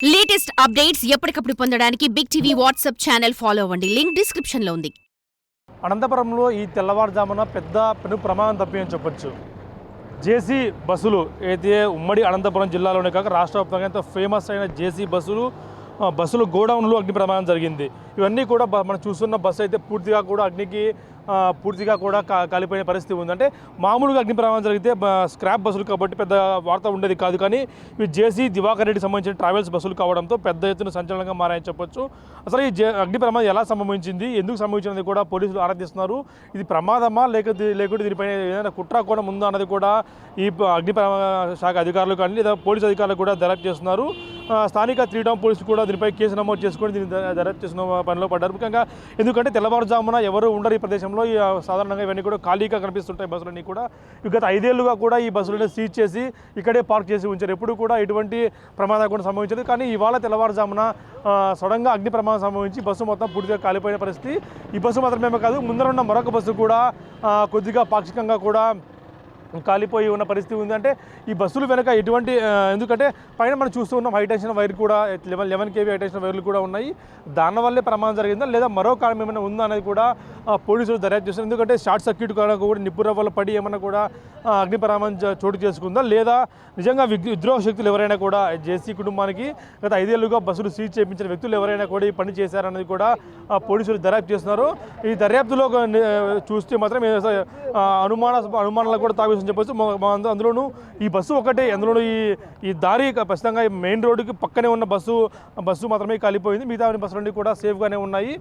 Latest updates ఎప్పటికప్పుడు పొందడానికి big TV WhatsApp channel follow అవ్వండి. లింక్ డిస్క్రిప్షన్ లో ఉంది. అనంతపురంలో ఈ తెల్లవారుజామున పెను ప్రమాదం తప్పిందని చెప్పొచ్చు. జేసీ బస్సులు అయితే ఉమ్మడి అనంతపురం జిల్లాలోనే కాక రాష్ట్ర వ్యాప్తంగా ఎంతో ఫేమస్ అయిన జేసీ బస్సులు గోడౌన్లో అగ్ని ప్రమాదం జరిగింది. ఇవన్నీ కూడా మనం చూస్తున్న బస్సు అయితే పూర్తిగా కూడా అగ్నికి కాలిపోయిన పరిస్థితి ఉంది. అంటే మామూలుగా అగ్ని ప్రమాదం జరిగితే స్క్రాప్ బస్సులు కాబట్టి పెద్ద వార్త ఉండేది కాదు. కానీ ఇవి జేసీ దివాకర్ రెడ్డికి సంబంధించిన ట్రావెల్స్ బస్సులు కావడంతో పెద్ద ఎత్తున సంచలనంగా మారాయని చెప్పొచ్చు. అసలు ఈ అగ్ని ప్రమాదం ఎలా సంభవించింది, ఎందుకు సంభవించినది కూడా పోలీసులు ఆరాధిస్తున్నారు. ఇది ప్రమాదమా లేకుంటే దీనిపైన ఏదైనా కుట్ర కోణం ఉందా అన్నది కూడా ఈ అగ్ని శాఖ అధికారులు కానీ లేదా పోలీసు అధికారులు కూడా దర్యాప్తు చేస్తున్నారు. స్థానిక 3 టౌన్ పోలీసులు కూడా దీనిపై కేసు నమోదు చేసుకొని దీన్ని దర్యాప్తు చేసిన పనిలో పడ్డారు. ముఖ్యంగా ఎందుకంటే తెల్లవారుజామున ఎవరు ఉండరు ఈ ప్రదేశంలో. సాధారణంగా ఇవన్నీ కూడా ఖాళీగా కనిపిస్తుంటాయి బస్సులన్నీ కూడా. గత 5 ఏళ్లుగా కూడా ఈ బస్సులను సీజ్ చేసి ఇక్కడే పార్క్ చేసి ఉంచారు. ఎప్పుడు కూడా ఎటువంటి ప్రమాదం కూడా సంభవించదు. కానీ ఇవాళ తెల్లవారుజామున సడన్గా అగ్ని ప్రమాదం సంభవించి బస్సు మొత్తం పూర్తిగా కాలిపోయిన పరిస్థితి. ఈ బస్సు మాత్రమే కాదు, ముందర ఉన్న మరొక బస్సు కూడా కొద్దిగా పాక్షికంగా కూడా కాలిపోయి ఉన్న పరిస్థితి ఉంది. అంటే ఈ బస్సులు వెనక ఎటువంటి ఎందుకంటే పైన మనం చూస్తూ ఉన్నాం హైటెన్షన్ వైర్ కూడా 11 kV హైటెన్షన్ వైర్లు కూడా ఉన్నాయి. దానివల్లే ప్రమాదం జరిగిందా లేదా మరో కారణం ఏమైనా ఉందా అనేది కూడా పోలీసులు దర్యాప్తు చేస్తారు. ఎందుకంటే షార్ట్ సర్క్యూట్ కూడా నిప్పురవ్వల పడి ఏమన్నా కూడా అగ్ని ప్రమాదం చోటు చేసుకుందా లేదా నిజంగా విద్రోహ శక్తులు ఎవరైనా కూడా జేసీ కుటుంబానికి గత 5 ఏళ్లుగా బస్సులు సీజ్ చేయించిన వ్యక్తులు ఎవరైనా కూడా ఈ పని చేశారనేది కూడా పోలీసులు దర్యాప్తు చేస్తున్నారు. ఈ దర్యాప్తులో చూస్తే మాత్రం అనుమానాలు కూడా తాగేసి చెప్పొచ్చు. అందులోనూ ఈ బస్సు ఒకటే, అందులోనూ ఈ దారి ఖచ్చితంగా మెయిన్ రోడ్డుకి పక్కనే ఉన్న బస్సు మాత్రమే కాలిపోయింది. మిగతా బస్సులన్నీ కూడా సేఫ్గానే ఉన్నాయి.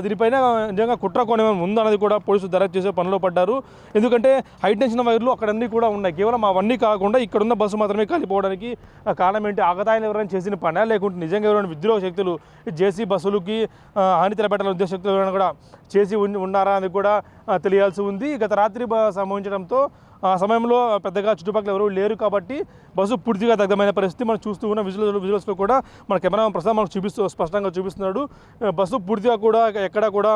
దీనిపైన నిజంగా కుట్ర కోణం ఉందన్నది కూడా పోలీసులు దర్యాప్తు చేసే పనిలో పడ్డారు. ఎందుకంటే హైటెన్షన్ వైర్లు అక్కడన్నీ కూడా ఉన్నాయి. కేవలం అవన్నీ కాకుండా ఇక్కడున్న బస్సు మాత్రమే కాలిపోవడానికి కారణం ఏంటి? ఆగతాయిలు ఎవరైనా చేసిన పనా లేకుంటే నిజంగా ఎవరైనా విద్రోహ శక్తులు జేసీ బస్సులకి హాని తలపెట్టాలని ఉద్దేశ శక్తులు ఎవరైనా కూడా చేసి ఉన్నారా అని కూడా తెలియాల్సి ఉంది. గత రాత్రి సంభవించడంతో ఆ సమయంలో పెద్దగా చుట్టుపక్కల ఎవరు లేరు కాబట్టి బస్సు పూర్తిగా దగ్ధమైన పరిస్థితి మనం చూస్తూ ఉన్న విజువల్స్లో కూడా మన కెమెరా ప్రస్తుతం మనకు స్పష్టంగా చూపిస్తున్నాడు. బస్సు పూర్తిగా కూడా ఎక్కడ కూడా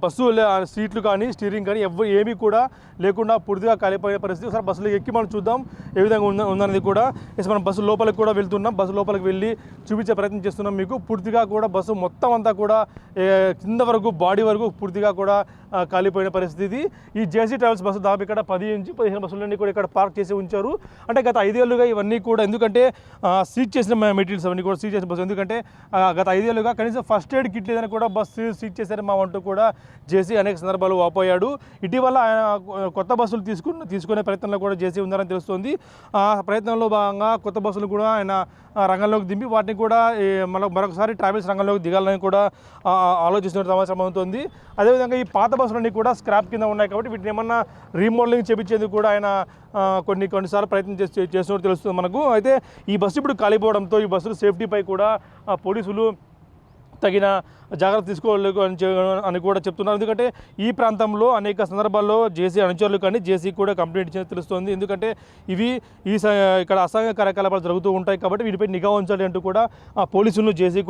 బస్సు సీట్లు కానీ స్టీరింగ్ కానీ ఏమీ కూడా లేకుండా పూర్తిగా కాలిపోయే పరిస్థితి. ఒకసారి బస్సులో ఎక్కి మనం చూద్దాం ఏ విధంగా ఉందనేది కూడా. మనం బస్సు లోపలికి కూడా వెళ్తున్నాం. బస్సు లోపలికి వెళ్ళి చూపించే ప్రయత్నం చేస్తున్నాం మీకు. పూర్తిగా కూడా బస్సు మొత్తం అంతా కూడా కింద వరకు బాడీ వరకు పూర్తిగా కూడా కాలిపోయిన పరిస్థితి. ఈ జేసీ ట్రావెల్స్ బస్సు దాదాపు ఇక్కడ 10 నుంచి 15 బస్సులన్నీ కూడా ఇక్కడ పార్క్ చేసి ఉంచారు. అంటే గత 5 ఏళ్లుగా ఇవన్నీ కూడా ఎందుకంటే సీజ్ చేసిన మెటీరియల్స్ అవన్నీ కూడా సీజ్ చేసిన బస్సు. ఎందుకంటే గత 5 ఏళ్లుగా కనీసం ఫస్ట్ ఎయిడ్ కిట్ లేదని కూడా బస్సు సీజ్ చేశారు మా అంటూ కూడా జేసీ అనేక సందర్భాలు వాపోయాడు. ఇటీవల ఆయన కొత్త బస్సులు తీసుకునే ప్రయత్నంలో కూడా జేసీ ఉన్నారని తెలుస్తోంది. ఆ ప్రయత్నంలో భాగంగా కొత్త బస్సులు కూడా ఆయన రంగంలోకి దింపి వాటిని కూడా మరొకసారి ట్రావెల్స్ రంగంలోకి దిగాలని కూడా ఆలోచిస్తున్న సమాచారం అవుతుంది. అదేవిధంగా ఈ పాత బస్సులన్నీ కూడా స్క్రాప్ కింద ఉన్నాయి కాబట్టి వీటిని ఏమన్నా రీమోడలింగ్ చేయించేందుకు కూడా ఆయన కొన్నిసార్లు ప్రయత్నం చేస్తున్నట్టు తెలుస్తుంది మనకు. అయితే ఈ బస్సు ఇప్పుడు కాలిపోవడంతో ఈ బస్సులు సేఫ్టీపై కూడా పోలీసులు తగిన జాగ్రత్త తీసుకోవాలి అని కూడా చెప్తున్నారు. ఎందుకంటే ఈ ప్రాంతంలో అనేక సందర్భాల్లో జేసీ అనుచరులు కానీ జేసీ కూడా కంప్లైంట్ ఇచ్చినట్టు తెలుస్తోంది. ఎందుకంటే ఇక్కడ అసాంఘిక కార్యకలాపాలు జరుగుతూ ఉంటాయి కాబట్టి వీటిపై నిఘా ఉంచాలి అంటూ కూడా పోలీసులు జేసీ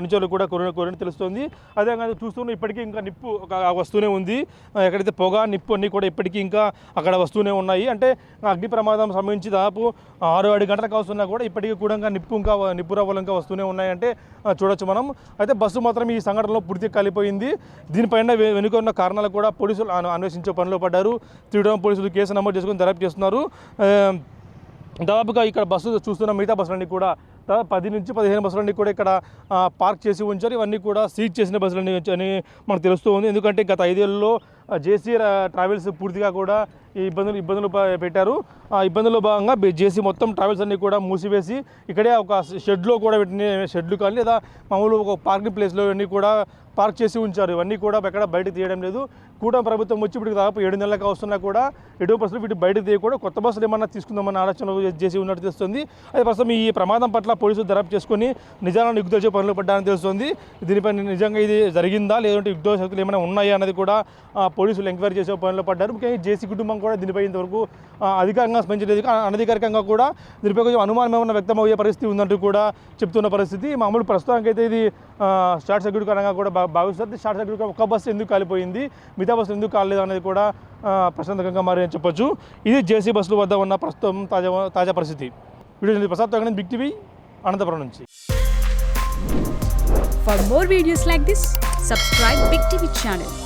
అనుచరులు కూడా కోరినట్టు తెలుస్తోంది. అదేవిధంగా చూస్తున్న ఇప్పటికీ ఇంకా నిప్పు వస్తూనే ఉంది. ఎక్కడైతే పొగ నిప్పు అన్నీ కూడా ఇప్పటికీ ఇంకా అక్కడ వస్తూనే ఉన్నాయి. అంటే అగ్ని ప్రమాదం సంబంధించి దాదాపు 6-7 గంటలకు వస్తున్నా కూడా ఇప్పటికీ కూడా నిప్పు రవ్వలు ఇంకా వస్తూనే ఉన్నాయంటే చూడొచ్చు మనం. అయితే బస్సు మాత్రం ఈ సంఘటనలో పూర్తిగా కాలిపోయింది. దీనిపైన వెనుక ఉన్న కారణాలు కూడా పోలీసులు అన్వేషించే పనిలో పడ్డారు. 3 టౌన్ పోలీసులు కేసు నమోదు చేసుకుని దర్యాప్తు చేస్తున్నారు. దాదాపుగా ఇక్కడ బస్సు చూస్తున్న మిగతా బస్సులన్నీ కూడా దాదాపు 10 నుంచి 15 బస్సులన్నీ కూడా ఇక్కడ పార్క్ చేసి ఉంచారు. ఇవన్నీ కూడా సీజ్ చేసిన బస్సులన్నీ అని మనకు తెలుస్తూ ఉంది. ఎందుకంటే గత 5 ఏళ్లలో జేసీ ట్రావెల్స్ పూర్తిగా కూడా ఈ ఇబ్బందులు పెట్టారు. ఆ ఇబ్బందుల్లో భాగంగా జేసీ మొత్తం ట్రావెల్స్ అన్నీ కూడా మూసివేసి ఇక్కడే ఒక షెడ్లో కూడా షెడ్లు కానీ లేదా మామూలు ఒక పార్కింగ్ ప్లేస్లో ఇవన్నీ కూడా పార్క్ చేసి ఉంచారు. ఇవన్నీ కూడా ఎక్కడ బయటకు తీయడం లేదు. కూటమి ప్రభుత్వం వచ్చి ఇప్పుడు దాదాపు 7 నెలలకు వస్తున్నా కూడా ఎటువంటి బస్సులు వీటి బయటకు తీయకూడదు, కొత్త బస్సులు ఏమన్నా తీసుకుందామన్న ఆలోచనలు చేసి ఉన్నట్టు తెలుస్తుంది. అదే ప్రస్తుతం ఈ ప్రమాదం పట్ల పోలీసులు దర్యాప్తు చేసుకుని నిజాలను నిగ్గుదొచ్చే పనులు పడ్డారని తెలుస్తుంది. దీనిపై నిజంగా ఇది జరిగిందా లేదంటే విద్రోహ శక్తులు ఏమైనా ఉన్నాయా అన్నది కూడా పోలీసులు ఎంక్వైరీ చేసే పనిలో పడ్డారు. ముఖ్యంగా జేసీ కుటుంబం కూడా దీనిపై ఇంతవరకు అధికారంగా స్పందించలేదు. అనధికారికంగా కూడా దీనిపై కొంచెం అనుమానం ఏమైనా వ్యక్తమయ్యే పరిస్థితి ఉందంటూ కూడా చెప్తున్న పరిస్థితి. మామూలు ప్రస్తుతానికి అయితే ఇది షార్ట్ సర్క్యూట్ కారణంగా కూడా భావిస్తుంది. షార్ట్ సర్క్యూట్ ఒక బస్సు ఎందుకు కాలిపోయింది, మిగతా బస్సు ఎందుకు కాలేదు అనేది కూడా ప్రశాంతంగా మారని చెప్పొచ్చు. ఇది జేసీ బస్సుల వద్ద ఉన్న ప్రస్తుతం తాజా పరిస్థితి. Video Prasad big TV Anantapuram నుంచి. For more videos like this, subscribe Big TV channel.